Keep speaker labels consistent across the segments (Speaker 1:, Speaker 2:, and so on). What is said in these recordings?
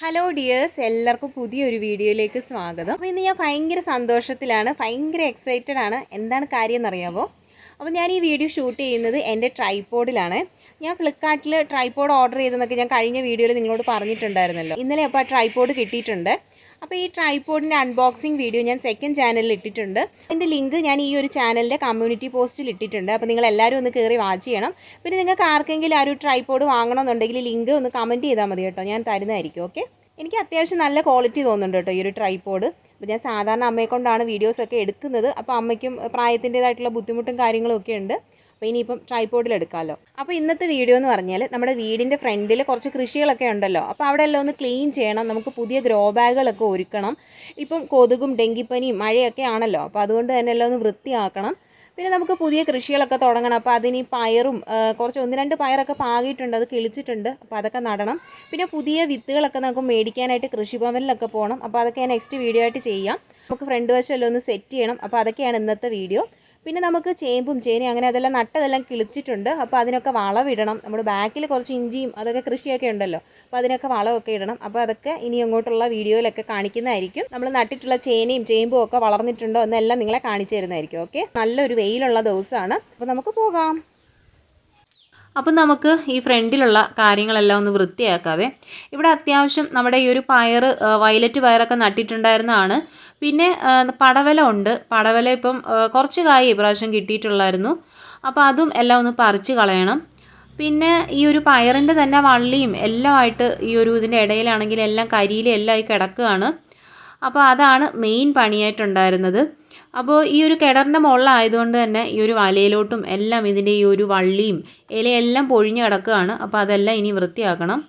Speaker 1: Hello dears, എല്ലാവർക്കും പുതിയൊരു വീഡിയോയിലേക്ക് സ്വാഗതം. അപ്പോൾ ഇന്ന് ഞാൻ ഭയങ്കര സന്തോഷത്തിലാണ്, ഭയങ്കര എക്സൈറ്റഡ് ആണ്. എന്താണ് കാര്യം എന്നറിയാമോ? അപ്പോൾ ഞാൻ ഈ വീഡിയോ ഷൂട്ട് ചെയ്യുന്നത് എൻ്റെ ട്രൈപോഡിലാണ്. ഞാൻ ഫ്ലിപ്കാർട്ടിൽ ട്രൈപോഡ് ഓർഡർ ചെയ്തെന്നൊക്കെ ഞാൻ കഴിഞ്ഞ വീഡിയോയിൽ നിങ്ങളോട് പറഞ്ഞിട്ടുണ്ടായിരുന്നല്ലോ. ഇന്നലെ അപ്പോൾ ആ ട്രൈപോഡ് കിട്ടിയിട്ടുണ്ട്. അപ്പോൾ ഈ ട്രൈപോഡിൻ്റെ അൺബോക്സിങ് വീഡിയോ ഞാൻ സെക്കൻഡ് ചാനലിൽ ഇട്ടിട്ടുണ്ട്. അതിൻ്റെ ലിങ്ക് ഞാൻ ഈ ഒരു ചാനലിൻ്റെ കമ്മ്യൂണിറ്റി പോസ്റ്റിൽ ഇട്ടിട്ടുണ്ട്. അപ്പോൾ നിങ്ങൾ എല്ലാവരും ഒന്ന് കയറി വാച്ച് ചെയ്യണം. പിന്നെ നിങ്ങൾക്ക് ആർക്കെങ്കിലും ആ ഒരു ട്രൈപോഡ് വാങ്ങണമെന്നുണ്ടെങ്കിൽ ലിങ്ക് ഒന്ന് കമൻറ്റ് ചെയ്താൽ മതി കേട്ടോ, ഞാൻ തരുന്നതായിരിക്കും. ഓക്കെ, എനിക്ക് അത്യാവശ്യം നല്ല ക്വാളിറ്റി തോന്നുന്നുണ്ട് കേട്ടോ ഈ ഒരു ട്രൈപോഡ്. അപ്പോൾ ഞാൻ സാധാരണ അമ്മയെ കൊണ്ടാണ് വീഡിയോസൊക്കെ എടുക്കുന്നത്. അപ്പോൾ അമ്മയ്ക്കും പ്രായത്തിൻ്റേതായിട്ടുള്ള ബുദ്ധിമുട്ടും കാര്യങ്ങളും ഒക്കെ ഉണ്ട്. അപ്പോൾ ഇനിയിപ്പം ട്രൈപോഡിൽ എടുക്കാമല്ലോ. അപ്പോൾ ഇന്നത്തെ വീഡിയോ എന്ന് പറഞ്ഞാൽ നമ്മുടെ വീടിൻ്റെ ഫ്രണ്ടിൽ കുറച്ച് കൃഷികളൊക്കെ ഉണ്ടല്ലോ. അപ്പോൾ അവിടെ എല്ലാം ഒന്ന് ക്ലീൻ ചെയ്യണം. നമുക്ക് പുതിയ ഗ്രോ ബാഗുകളൊക്കെ ഒരുക്കണം. ഇപ്പം കൊതുകും ഡെങ്കിപ്പനിയും മഴയൊക്കെ ആണല്ലോ. അപ്പോൾ അതുകൊണ്ട് തന്നെ എല്ലാം ഒന്ന് വൃത്തിയാക്കണം. പിന്നെ നമുക്ക് പുതിയ കൃഷികളൊക്കെ തുടങ്ങണം. അപ്പോൾ അതിന് പയറും കുറച്ച് 1-2 പയറൊക്കെ പാകിയിട്ടുണ്ട്, അത് കിളിച്ചിട്ടുണ്ട്. അപ്പോൾ അതൊക്കെ നടണം. പിന്നെ പുതിയ വിത്തുകളൊക്കെ നമുക്ക് മേടിക്കാനായിട്ട് കൃഷിഭവനിലൊക്കെ പോകണം. അപ്പോൾ അതൊക്കെ ഞാൻ നെക്സ്റ്റ് വീഡിയോ ആയിട്ട് ചെയ്യാം. നമുക്ക് ഫ്രണ്ട് വശം എല്ലാം ഒന്ന് സെറ്റ് ചെയ്യണം. അപ്പോൾ അതൊക്കെയാണ് ഇന്നത്തെ വീഡിയോ. പിന്നെ നമുക്ക് ചേമ്പും ചേനയും അങ്ങനെ അതെല്ലാം നട്ടതെല്ലാം കിളിച്ചിട്ടുണ്ട്. അപ്പോൾ അതിനൊക്കെ വളമിടണം. നമ്മുടെ ബാക്കിൽ കുറച്ച് ഇഞ്ചിയും അതൊക്കെ കൃഷിയൊക്കെ ഉണ്ടല്ലോ. അപ്പോൾ അതിനൊക്കെ വളമൊക്കെ ഇടണം. അപ്പോൾ അതൊക്കെ ഇനി അങ്ങോട്ടുള്ള വീഡിയോയിലൊക്കെ കാണിക്കുന്നതായിരിക്കും. നമ്മൾ നട്ടിട്ടുള്ള ചേനയും ചേമ്പും ഒക്കെ വളർന്നിട്ടുണ്ടോ എന്നെല്ലാം നിങ്ങളെ കാണിച്ചു തരുന്നതായിരിക്കും. ഓക്കെ, നല്ലൊരു വെയിലുള്ള ദിവസമാണ്. അപ്പോൾ നമുക്ക് പോകാം. അപ്പം നമുക്ക് ഈ ഫ്രണ്ടിലുള്ള കാര്യങ്ങളെല്ലാം ഒന്ന് വൃത്തിയാക്കാവേ. ഇവിടെ അത്യാവശ്യം നമ്മുടെ ഈ ഒരു പയർ, വയലറ്റ് പയറൊക്കെ നട്ടിട്ടുണ്ടായിരുന്നതാണ്. പിന്നെ പടവല ഉണ്ട്. പടവല ഇപ്പം കുറച്ച് കായ് ഇപ്രാവശ്യം കിട്ടിയിട്ടുള്ളായിരുന്നു. അപ്പോൾ അതും എല്ലാം ഒന്ന് പറിച്ച് കളയണം. പിന്നെ ഈ ഒരു പയറിൻ്റെ തന്നെ വള്ളിയും എല്ലാമായിട്ട് ഈ ഒരു ഇതിൻ്റെ ഇടയിലാണെങ്കിൽ എല്ലാം കരിയിലെല്ലാം ആയി കിടക്കുകയാണ്. അപ്പോൾ അതാണ് മെയിൻ പണിയായിട്ടുണ്ടായിരുന്നത്. അപ്പോൾ ഈ ഒരു കിണറിൻ്റെ മുകളിലായതുകൊണ്ട് തന്നെ ഈ ഒരു വലയിലോട്ടും എല്ലാം ഇതിൻ്റെ ഈ ഒരു വള്ളിയും ഇലയെല്ലാം പൊഴിഞ്ഞ് കിടക്കുകയാണ്. അപ്പോൾ അതെല്ലാം ഇനി വൃത്തിയാക്കണം.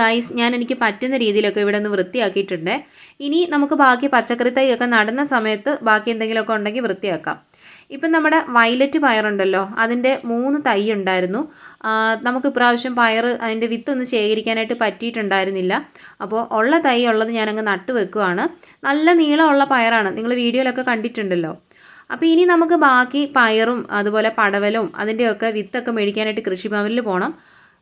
Speaker 1: ഗൈസ്, ഞാൻ എനിക്ക് പറ്റുന്ന രീതിയിലൊക്കെ ഇവിടെ ഒന്ന് വൃത്തിയാക്കിയിട്ടുണ്ട്. ഇനി നമുക്ക് ബാക്കി പച്ചക്കറി തൈയൊക്കെ നടുന്ന സമയത്ത് ബാക്കി എന്തെങ്കിലുമൊക്കെ ഉണ്ടെങ്കിൽ വൃത്തിയാക്കാം. ഇപ്പം നമ്മുടെ വയലറ്റ് പയറുണ്ടല്ലോ, അതിൻ്റെ 3 തൈ ഉണ്ടായിരുന്നു. നമുക്ക് ഇപ്രാവശ്യം പയർ അതിൻ്റെ വിത്തൊന്നും ശേഖരിക്കാനായിട്ട് പറ്റിയിട്ടുണ്ടായിരുന്നില്ല. അപ്പോൾ ഉള്ള തൈ ഉള്ളത് ഞാനങ്ങ് നട്ടു വെക്കുവാണ്. നല്ല നീളമുള്ള പയറാണ്, നിങ്ങൾ വീഡിയോയിലൊക്കെ കണ്ടിട്ടുണ്ടല്ലോ. അപ്പോൾ ഇനി നമുക്ക് ബാക്കി പയറും അതുപോലെ പടവലവും അതിൻ്റെയൊക്കെ വിത്തൊക്കെ മേടിക്കാനായിട്ട് കൃഷിഭവനിൽ പോകണം.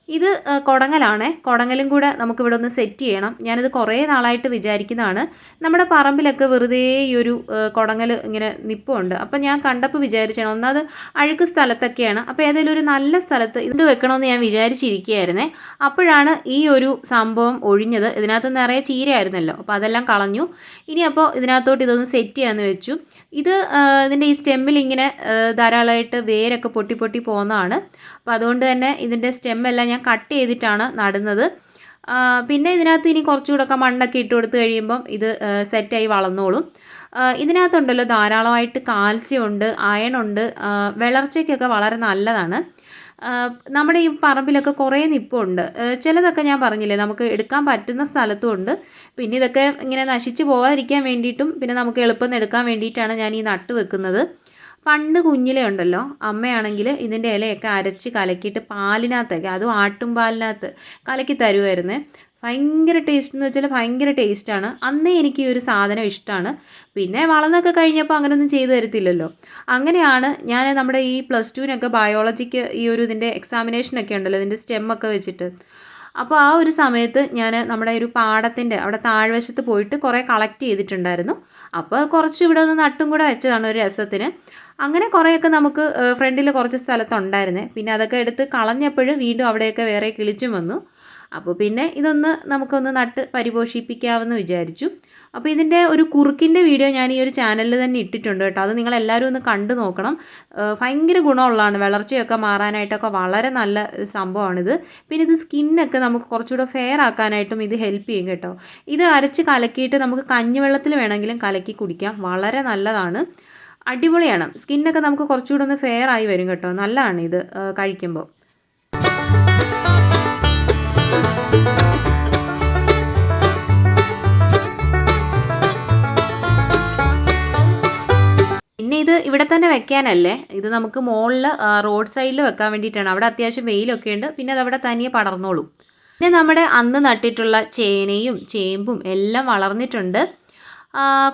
Speaker 1: ഇത് കുടങ്ങലാണ്. കുടങ്ങലും കൂടെ നമുക്കിവിടെ ഒന്ന് സെറ്റ് ചെയ്യണം. ഞാനിത് കുറേ നാളായിട്ട് വിചാരിക്കുന്നതാണ്. നമ്മുടെ പറമ്പിലൊക്കെ വെറുതെ ഈ ഒരു കുടങ്ങൽ ഇങ്ങനെ നിൽപ്പുണ്ട്. അപ്പം ഞാൻ കണ്ടപ്പോൾ വിചാരിച്ചാണ്, ഒന്നാമത് അഴുക്ക് സ്ഥലത്തൊക്കെയാണ്. അപ്പോൾ ഏതെങ്കിലും ഒരു നല്ല സ്ഥലത്ത് ഇത് വെക്കണമെന്ന് ഞാൻ വിചാരിച്ചിരിക്കുകയായിരുന്നേ. അപ്പോഴാണ് ഈ ഒരു സംഭവം ഒഴിഞ്ഞത്. ഇതിനകത്ത് നിറയെ ചീരയായിരുന്നല്ലോ, അപ്പോൾ അതെല്ലാം കളഞ്ഞു. ഇനി അപ്പോൾ ഇതിനകത്തോട്ട് ഇതൊന്ന് സെറ്റ് ചെയ്യാമെന്ന് വെച്ചു. ഇത് ഇതിൻ്റെ ഈ സ്റ്റെമ്മിൽ ഇങ്ങനെ ധാരാളമായിട്ട് വേരൊക്കെ പൊട്ടി പൊട്ടി പോകുന്നതാണ്. അപ്പോൾ അതുകൊണ്ട് തന്നെ ഇതിൻ്റെ സ്റ്റെമ്മെല്ലാം ഞാൻ കട്ട് ചെയ്തിട്ടാണ് നടുന്നത്. പിന്നെ ഇതിനകത്ത് ഇനി കുറച്ചുകൂടെയൊക്കെ മണ്ണൊക്കെ ഇട്ട് കൊടുത്ത് കഴിയുമ്പം ഇത് സെറ്റായി വളർന്നോളും. ഇതിനകത്തുണ്ടല്ലോ ധാരാളമായിട്ട് കാൽസ്യം ഉണ്ട്, അയൺ ഉണ്ട്, വളർച്ചയ്ക്കൊക്കെ വളരെ നല്ലതാണ്. നമ്മുടെ ഈ പറമ്പിലൊക്കെ കുറേ നിപ്പുണ്ട്. ചിലതൊക്കെ ഞാൻ പറഞ്ഞില്ലേ നമുക്ക് എടുക്കാൻ പറ്റുന്ന സ്ഥലത്തും ഉണ്ട്. പിന്നെ ഇതൊക്കെ ഇങ്ങനെ നശിച്ച് പോകാതിരിക്കാൻ വേണ്ടിയിട്ടും പിന്നെ നമുക്ക് എളുപ്പം എടുക്കാൻ വേണ്ടിയിട്ടാണ് ഞാൻ ഈ നട്ട് വെക്കുന്നത്. പണ്ട് കുഞ്ഞിലേ ഉണ്ടല്ലോ അമ്മയാണെങ്കിൽ ഇതിൻ്റെ ഇലയൊക്കെ അരച്ച് കലക്കിയിട്ട് പാലിനകത്തൊക്കെ, അതും ആട്ടും പാലിനകത്ത് കലക്കി തരുമായിരുന്നേ. ഭയങ്കര ടേസ്റ്റ് എന്ന് വെച്ചാൽ ഭയങ്കര ടേസ്റ്റാണ്. അന്നേ എനിക്ക് ഈ ഒരു സാധനം ഇഷ്ടമാണ്. പിന്നെ വളർന്നൊക്കെ കഴിഞ്ഞപ്പോൾ അങ്ങനെയൊന്നും ചെയ്തു തരത്തില്ലല്ലോ. അങ്ങനെയാണ് ഞാൻ നമ്മുടെ ഈ +2-നൊക്കെ ബയോളജിക്ക് ഈ ഒരു ഇതിൻ്റെ എക്സാമിനേഷനൊക്കെ ഉണ്ടല്ലോ, ഇതിൻ്റെ സ്റ്റെമ്മൊക്കെ വെച്ചിട്ട്. അപ്പോൾ ആ ഒരു സമയത്ത് ഞാൻ നമ്മുടെ ഒരു പാടത്തിൻ്റെ അവിടെ താഴ്വശത്ത് പോയിട്ട് കുറേ കളക്ട് ചെയ്തിട്ടുണ്ടായിരുന്നു. അപ്പോൾ കുറച്ച് ഇവിടെ ഒന്ന് നട്ടും കൂടെ വെച്ചതാണ് ഒരു രസത്തിന്. അങ്ങനെ കുറേയൊക്കെ നമുക്ക് ഫ്രണ്ടിൽ കുറച്ച് സ്ഥലത്തുണ്ടായിരുന്നേ. പിന്നെ അതൊക്കെ എടുത്ത് കളഞ്ഞപ്പോൾ വീണ്ടും അവിടെയൊക്കെ വേറെ കിളിച്ചും വന്നു. അപ്പോൾ പിന്നെ ഇതൊന്ന് നമുക്കൊന്ന് നട്ട് പരിപോഷിപ്പിക്കാമെന്ന് വിചാരിച്ചു. അപ്പോൾ ഇതിൻ്റെ ഒരു കുറുക്കിൻ്റെ വീഡിയോ ഞാൻ ഈ ഒരു ചാനലിൽ തന്നെ ഇട്ടിട്ടുണ്ട് കേട്ടോ. അത് നിങ്ങളെല്ലാവരും ഒന്ന് കണ്ടു നോക്കണം. ഭയങ്കര ഗുണമുള്ളതാണ്. വളർച്ചയൊക്കെ മാറാനായിട്ടൊക്കെ വളരെ നല്ല സംഭവമാണിത്. പിന്നെ ഇത് സ്കിന്നൊക്കെ നമുക്ക് കുറച്ചുകൂടെ ഫെയർ ആക്കാനായിട്ടും ഇത് ഹെൽപ്പ് ചെയ്യും കേട്ടോ. ഇത് അരച്ച് കലക്കിയിട്ട് നമുക്ക് കഞ്ഞിവെള്ളത്തിൽ വേണമെങ്കിലും കലക്കി കുടിക്കാം. വളരെ നല്ലതാണ്, അടിപൊളിയാണ്. സ്കിന്നൊക്കെ നമുക്ക് കുറച്ചുകൂടെ ഒന്ന് ഫെയർ ആയി വരും കേട്ടോ. നല്ലതാണ് ഇത് കഴിക്കുമ്പോൾ. പിന്നെ ഇത് ഇവിടെ തന്നെ വെക്കാനല്ലേ, ഇത് നമുക്ക് മുകളിൽ റോഡ് സൈഡിൽ വെക്കാൻ വേണ്ടിയിട്ടാണ്. അവിടെ അത്യാവശ്യം വെയിലൊക്കെ ഉണ്ട്. പിന്നെ അതവിടെ തനിയെ പടർന്നോളും. പിന്നെ നമ്മുടെ അന്ന് നട്ടിട്ടുള്ള ചേനയും ചേമ്പും എല്ലാം വളർന്നിട്ടുണ്ട്.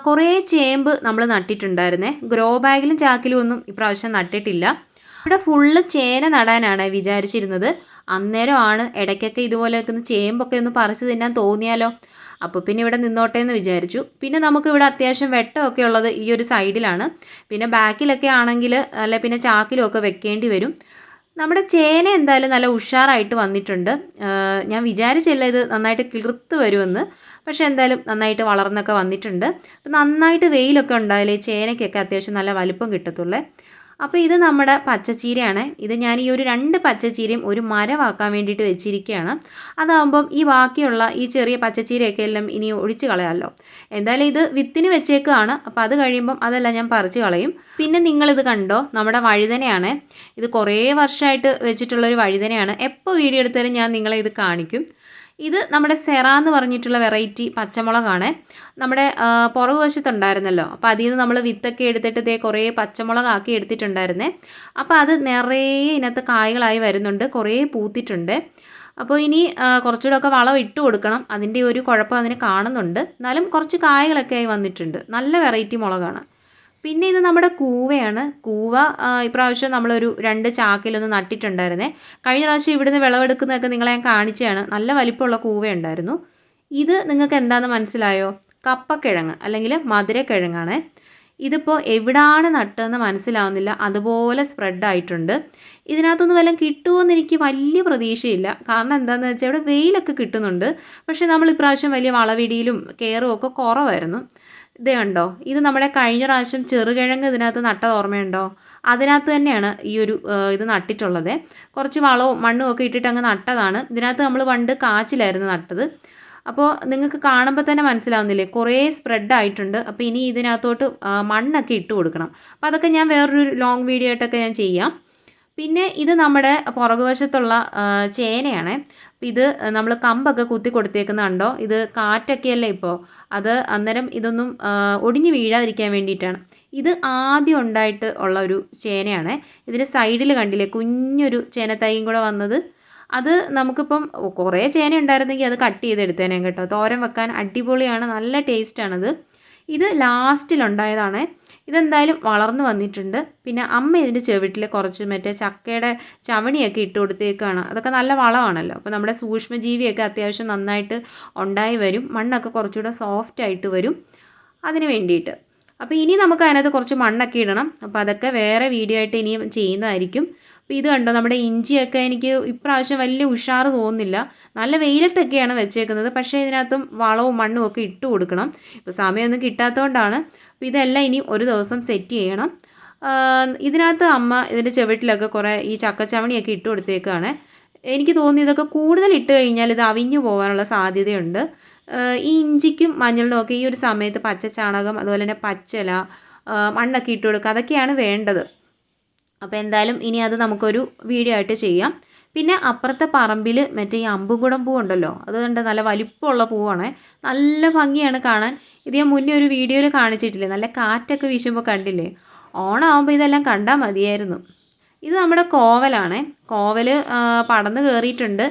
Speaker 1: കുറേ ചേമ്പ് നമ്മൾ നട്ടിട്ടുണ്ടായിരുന്നേ. ഗ്രോ ബാഗിലും ചാക്കിലും ഒന്നും ഇപ്രാവശ്യം നട്ടിട്ടില്ല. ഇവിടെ ഫുള്ള് ചേന നടാനാണ് വിചാരിച്ചിരുന്നത്. അന്നേരമാണ് ഇടയ്ക്കൊക്കെ ഇതുപോലെയൊക്കെ ഒന്ന് ചേമ്പൊക്കെ ഒന്ന് പറിച്ച് തിന്നാൻ തോന്നിയാലോ. അപ്പോൾ പിന്നെ ഇവിടെ നിന്നോട്ടെ എന്ന് വിചാരിച്ചു. പിന്നെ നമുക്കിവിടെ അത്യാവശ്യം വെട്ടമൊക്കെ ഉള്ളത് ഈ ഒരു സൈഡിലാണ്. പിന്നെ ബാക്കിലൊക്കെ ആണെങ്കിൽ അല്ല പിന്നെ ചാക്കിലുമൊക്കെ വെക്കേണ്ടി വരും. നമ്മുടെ ചേന എന്തായാലും നല്ല ഉഷാറായിട്ട് വന്നിട്ടുണ്ട്. ഞാൻ വിചാരിച്ചില്ല ഇത് നന്നായിട്ട് കിളിർത്ത് വരുമെന്ന്. പക്ഷേ എന്തായാലും നന്നായിട്ട് വളർന്നൊക്കെ വന്നിട്ടുണ്ട്. അപ്പം നന്നായിട്ട് വെയിലൊക്കെ ഉണ്ടായാലേ ചേനയ്ക്കൊക്കെ അത്യാവശ്യം നല്ല വലിപ്പം കിട്ടത്തുള്ളേ. അപ്പോൾ ഇത് നമ്മുടെ പച്ചച്ചീരയാണ്. ഇത് ഞാൻ ഈ ഒരു 2 പച്ചച്ചീരയും ഒരു മരമാക്കാൻ വേണ്ടിയിട്ട് വെച്ചിരിക്കുകയാണ്. അതാകുമ്പം ഈ ബാക്കിയുള്ള ഈ ചെറിയ പച്ചച്ചീരയൊക്കെ എല്ലാം ഇനി ഒഴിച്ച് കളയാമല്ലോ. എന്തായാലും ഇത് വിത്തിന് വെച്ചേക്കാണ്. അപ്പോൾ അത് കഴിയുമ്പം അതെല്ലാം ഞാൻ പറിച്ച് കളയും. പിന്നെ നിങ്ങളിത് കണ്ടോ, നമ്മുടെ വഴുതനയാണ്. ഇത് കുറേ വർഷമായിട്ട് വെച്ചിട്ടുള്ളൊരു വഴുതനയാണ്. എപ്പോൾ വീഡിയോ എടുത്താലും ഞാൻ നിങ്ങളെ ഇത് കാണിക്കും. ഇത് നമ്മുടെ സെറ എന്ന് പറഞ്ഞിട്ടുള്ള വെറൈറ്റി പച്ചമുളകാണ്. നമ്മുടെ പുറകുവശത്തുണ്ടായിരുന്നല്ലോ. അപ്പോൾ അതിൽ നിന്ന് നമ്മൾ വിത്തൊക്കെ എടുത്തിട്ട് ഇതേ കുറേ പച്ചമുളകാക്കി എടുത്തിട്ടുണ്ടായിരുന്നേ. അപ്പോൾ അത് നിറയെ ഇതിനകത്ത് കായ്കളായി വരുന്നുണ്ട്, കുറേ പൂത്തിട്ടുണ്ട്. അപ്പോൾ ഇനി കുറച്ചുകൂടെ ഒക്കെ വളം ഇട്ട് കൊടുക്കണം. അതിൻ്റെ ഒരു കുഴപ്പം അതിന് കാണുന്നുണ്ട്. എന്നാലും കുറച്ച് കായ്കളൊക്കെ ആയി വന്നിട്ടുണ്ട്. നല്ല വെറൈറ്റി മുളകാണ്. പിന്നെ ഇത് നമ്മുടെ കൂവയാണ്. കൂവ ഇപ്രാവശ്യം നമ്മളൊരു 2 ചാക്കിലൊന്ന് നട്ടിട്ടുണ്ടായിരുന്നേ. കഴിഞ്ഞ പ്രാവശ്യം ഇവിടുന്ന് വിളവെടുക്കുന്നതൊക്കെ നിങ്ങളെ ഞാൻ കാണിച്ചതാണ്. നല്ല വലിപ്പമുള്ള കൂവയുണ്ടായിരുന്നു. ഇത് നിങ്ങൾക്ക് എന്താണെന്ന് മനസ്സിലായോ? കപ്പക്കിഴങ്ങ് അല്ലെങ്കിൽ മധുരക്കിഴങ്ങാണ്. ഇതിപ്പോൾ എവിടാണ് നട്ടതെന്ന് മനസ്സിലാവുന്നില്ല, അതുപോലെ സ്പ്രെഡായിട്ടുണ്ട്. ഇതിനകത്തൊന്നും വല്ലതും കിട്ടുമോയെന്ന് എനിക്ക് വലിയ പ്രതീക്ഷയില്ല. കാരണം എന്താണെന്ന് വെച്ചാൽ ഇവിടെ വെയിലൊക്കെ കിട്ടുന്നുണ്ട്. പക്ഷേ നമ്മൾ ഇപ്രാവശ്യം വലിയ വളവിടിയിലും കെയറും ഒക്കെ കുറവായിരുന്നു. ഇത് കണ്ടോ, ഇത് നമ്മുടെ കഴിഞ്ഞ പ്രാവശ്യം ചെറുകിഴങ്ങ് ഇതിനകത്ത് നട്ടത് ഓർമ്മയുണ്ടോ? അതിനകത്ത് തന്നെയാണ് ഈ ഒരു ഇത് നട്ടിട്ടുള്ളത്. കുറച്ച് വളവും മണ്ണും ഒക്കെ ഇട്ടിട്ട് അങ്ങ് നട്ടതാണ്. ഇതിനകത്ത് നമ്മൾ പണ്ട് കാച്ചിലായിരുന്നു നട്ടത്. അപ്പോൾ നിങ്ങൾക്ക് കാണുമ്പോൾ തന്നെ മനസ്സിലാവുന്നില്ലേ, കുറേ സ്പ്രെഡ് ആയിട്ടുണ്ട്. അപ്പോൾ ഇനി ഇതിനകത്തോട്ട് മണ്ണൊക്കെ ഇട്ട് കൊടുക്കണം. അപ്പോൾ അതൊക്കെ ഞാൻ വേറൊരു ലോങ് വീഡിയോ ആയിട്ടൊക്കെ ഞാൻ ചെയ്യാം. പിന്നെ ഇത് നമ്മുടെ പുറകുവശത്തുള്ള ചേനയാണ്. ഇത് നമ്മൾ കമ്പൊക്കെ കുത്തി കൊടുത്തേക്കുന്നുണ്ടോ. ഇത് കാറ്റൊക്കെയല്ലേ ഇപ്പോൾ, അത് അന്നേരം ഇതൊന്നും ഒടിഞ്ഞു വീഴാതിരിക്കാൻ വേണ്ടിയിട്ടാണ്. ഇത് ആദ്യം ഉണ്ടായിട്ട് ഉള്ള ഒരു ചേനയാണ്. ഇതിൻ്റെ സൈഡിൽ കണ്ടില്ലേ കുഞ്ഞൊരു ചേനത്തൈയും കൂടെ വന്നത്. അത് നമുക്കിപ്പം കുറേ ചേന ഉണ്ടായിരുന്നെങ്കിൽ അത് കട്ട് ചെയ്തെടുത്തേനെ കേട്ടോ. തോരൻ വെക്കാൻ അടിപൊളിയാണ്, നല്ല ടേസ്റ്റാണത്. ഇത് ലാസ്റ്റിലുണ്ടായതാണ്. ഇതെന്തായാലും വളർന്നു വന്നിട്ടുണ്ട്. പിന്നെ അമ്മ ഇതിൻ്റെ ചുവട്ടിൽ കുറച്ച് മറ്റേ ചക്കയുടെ ചവണിയൊക്കെ ഇട്ട് കൊടുത്തേക്കാണ്. അതൊക്കെ നല്ല വളമാണല്ലോ. അപ്പോൾ നമ്മുടെ സൂക്ഷ്മജീവിയൊക്കെ അത്യാവശ്യം നന്നായിട്ട് ഉണ്ടായി വരും. മണ്ണൊക്കെ കുറച്ചുകൂടെ സോഫ്റ്റ് ആയിട്ട് വരും അതിന് വേണ്ടിയിട്ട്. അപ്പോൾ ഇനി നമുക്ക് അതിനകത്ത് കുറച്ച് മണ്ണൊക്കെ ഇടണം. അപ്പോൾ അതൊക്കെ വേറെ വീഡിയോ ആയിട്ട് ഇനിയും ചെയ്യുന്നതായിരിക്കും. അപ്പോൾ ഇത് കണ്ടോ, നമ്മുടെ ഇഞ്ചിയൊക്കെ എനിക്ക് ഇപ്രാവശ്യം വലിയ ഉഷാറ് തോന്നുന്നില്ല. നല്ല വെയിലത്തൊക്കെയാണ് വെച്ചേക്കുന്നത്. പക്ഷേ ഇതിനകത്തും വളവും മണ്ണും ഒക്കെ ഇട്ട് കൊടുക്കണം. ഇപ്പോൾ സമയമൊന്നും കിട്ടാത്തതുകൊണ്ടാണ്. അപ്പോൾ ഇതെല്ലാം ഇനി ഒരു ദിവസം സെറ്റ് ചെയ്യണം. ഇതിനകത്ത് അമ്മ ഇതിൻ്റെ ചുവട്ടിലൊക്കെ കുറേ ഈ ചക്കച്ചവണിയൊക്കെ ഇട്ട് കൊടുത്തേക്കാണ്. എനിക്ക് തോന്നി ഇതൊക്കെ കൂടുതൽ ഇട്ട് കഴിഞ്ഞാൽ ഇത് അവിഞ്ഞു പോകാനുള്ള സാധ്യതയുണ്ട്. ഈ ഇഞ്ചിക്കും മഞ്ഞളിനും ഒക്കെ ഈ ഒരു സമയത്ത് പച്ച ചാണകം, അതുപോലെ തന്നെ പച്ചില, മണ്ണൊക്കെ ഇട്ട് കൊടുക്കുക, അതൊക്കെയാണ് വേണ്ടത്. അപ്പോൾ എന്തായാലും ഇനി അത് നമുക്കൊരു വീഡിയോ ആയിട്ട് ചെയ്യാം. പിന്നെ അപ്പുറത്തെ പറമ്പിൽ മറ്റേ ഈ അമ്പുകുടം പൂവുണ്ടല്ലോ, അത് കണ്ട് നല്ല വലിപ്പമുള്ള പൂവാണ്, നല്ല ഭംഗിയാണ് കാണാൻ. ഇത് ഞാൻ മുന്നേ ഒരു വീഡിയോയിൽ കാണിച്ചിട്ടില്ലേ, നല്ല കാറ്റൊക്കെ വീശുമ്പോൾ കണ്ടില്ലേ. ഓണമാകുമ്പോൾ ഇതെല്ലാം കണ്ടാൽ മതിയായിരുന്നു. ഇത് നമ്മുടെ കോവലാണ്. കോവൽ പടന്ന് കയറിയിട്ടുണ്ട്.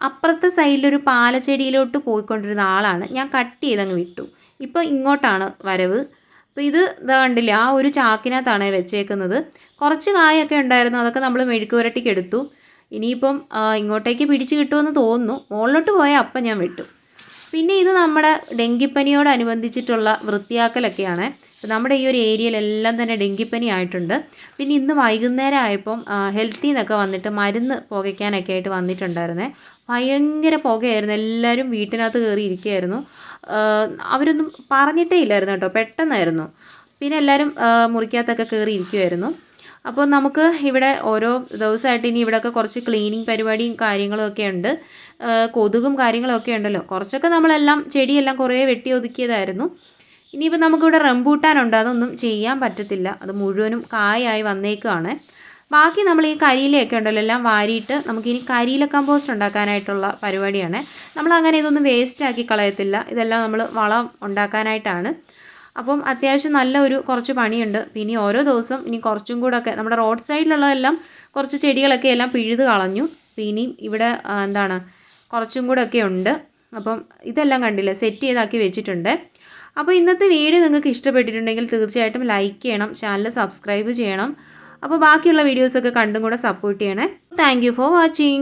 Speaker 1: അപ്പുറത്തെ സൈഡിലൊരു പാലച്ചെടിയിലോട്ട് പോയിക്കൊണ്ടിരുന്ന ആളാണ്, ഞാൻ കട്ട് ചെയ്തങ്ങ് വിട്ടു. ഇപ്പോൾ ഇങ്ങോട്ടാണ് വരവ്. അപ്പോൾ ഇത് ഇതാ കണ്ടില്ലേ, ആ ഒരു ചാക്കിനകത്താണ് വെച്ചേക്കുന്നത്. കുറച്ച് കായൊക്കെ ഉണ്ടായിരുന്നു, അതൊക്കെ നമ്മൾ മെഴുക്ക് പുരട്ടിക്ക് എടുത്തു. ഇനിയിപ്പം ഇങ്ങോട്ടേക്ക് പിടിച്ച് കിട്ടുമെന്ന് തോന്നുന്നു. മുകളിലോട്ട് പോയാൽ അപ്പം ഞാൻ വിട്ടു. പിന്നെ ഇത് നമ്മുടെ ഡെങ്കിപ്പനിയോടനുബന്ധിച്ചിട്ടുള്ള വൃത്തിയാക്കലൊക്കെയാണ്. നമ്മുടെ ഈ ഒരു ഏരിയയിലെല്ലാം തന്നെ ഡെങ്കിപ്പനി ആയിട്ടുണ്ട്. പിന്നെ ഇന്ന് വൈകുന്നേരം ആയപ്പം ഹെൽത്തിൽ നിന്നൊക്കെ വന്നിട്ട് മരുന്ന് പുകയ്ക്കാനൊക്കെ ആയിട്ട് വന്നിട്ടുണ്ടായിരുന്നേ. ഭയങ്കര പുകയായിരുന്നു. എല്ലാവരും വീട്ടിനകത്ത് കയറി ഇരിക്കുകയായിരുന്നു. അവരൊന്നും പറഞ്ഞിട്ടേ ഇല്ലായിരുന്നു കേട്ടോ, പെട്ടെന്നായിരുന്നു. പിന്നെ എല്ലാവരും മുറിക്കകത്തൊക്കെ കയറി ഇരിക്കുമായിരുന്നു. അപ്പോൾ നമുക്ക് ഇവിടെ ഓരോ ദിവസമായിട്ട് ഇനി ഇവിടെയൊക്കെ കുറച്ച് ക്ലീനിങ് പരിപാടിയും കാര്യങ്ങളും ഒക്കെ ഉണ്ട്. കൊതുകും കാര്യങ്ങളൊക്കെ ഉണ്ടല്ലോ. കുറച്ചൊക്കെ നമ്മളെല്ലാം ചെടിയെല്ലാം കുറേ വെട്ടി ഒതുക്കിയതായിരുന്നു. ഇനിയിപ്പോൾ നമുക്കിവിടെ റംബൂട്ടാനുണ്ട്, അതൊന്നും ചെയ്യാൻ പറ്റത്തില്ല, അത് മുഴുവനും കായായി വന്നേക്കുകയാണ്. ബാക്കി നമ്മൾ ഈ കരിയിലയൊക്കെ ഉണ്ടല്ലോ എല്ലാം വാരിയിട്ട് നമുക്കിനി കരിയില കമ്പോസ്റ്റ് ഉണ്ടാക്കാനായിട്ടുള്ള പരിപാടിയാണ്. നമ്മളങ്ങനെ ഇതൊന്നും വേസ്റ്റാക്കി കളയത്തില്ല, ഇതെല്ലാം നമ്മൾ വളം ഉണ്ടാക്കാനായിട്ടാണ്. അപ്പം അത്യാവശ്യം നല്ല ഒരു കുറച്ച് പണിയുണ്ട്. പിന്നെ ഓരോ ദിവസം ഇനി കുറച്ചും കൂടെ ഒക്കെ നമ്മുടെ റോഡ് സൈഡിലുള്ളതെല്ലാം കുറച്ച് ചെടികളൊക്കെ എല്ലാം പിഴുത് കളഞ്ഞു. പിന്നെയും ഇവിടെ എന്താണ് കുറച്ചും കൂടെ ഒക്കെ ഉണ്ട്. അപ്പം ഇതെല്ലാം കണ്ടില്ലേ, സെറ്റ് ചെയ്താക്കി വെച്ചിട്ടുണ്ട്. അപ്പോൾ ഇന്നത്തെ വീഡിയോ നിങ്ങൾക്ക് ഇഷ്ടപ്പെട്ടിട്ടുണ്ടെങ്കിൽ തീർച്ചയായിട്ടും ലൈക്ക് ചെയ്യണം, ചാനൽ സബ്സ്ക്രൈബ് ചെയ്യണം. അപ്പോൾ ബാക്കിയുള്ള വീഡിയോസൊക്കെ കണ്ടും കൂടെ സപ്പോർട്ട് ചെയ്യണേ. Thank you for watching.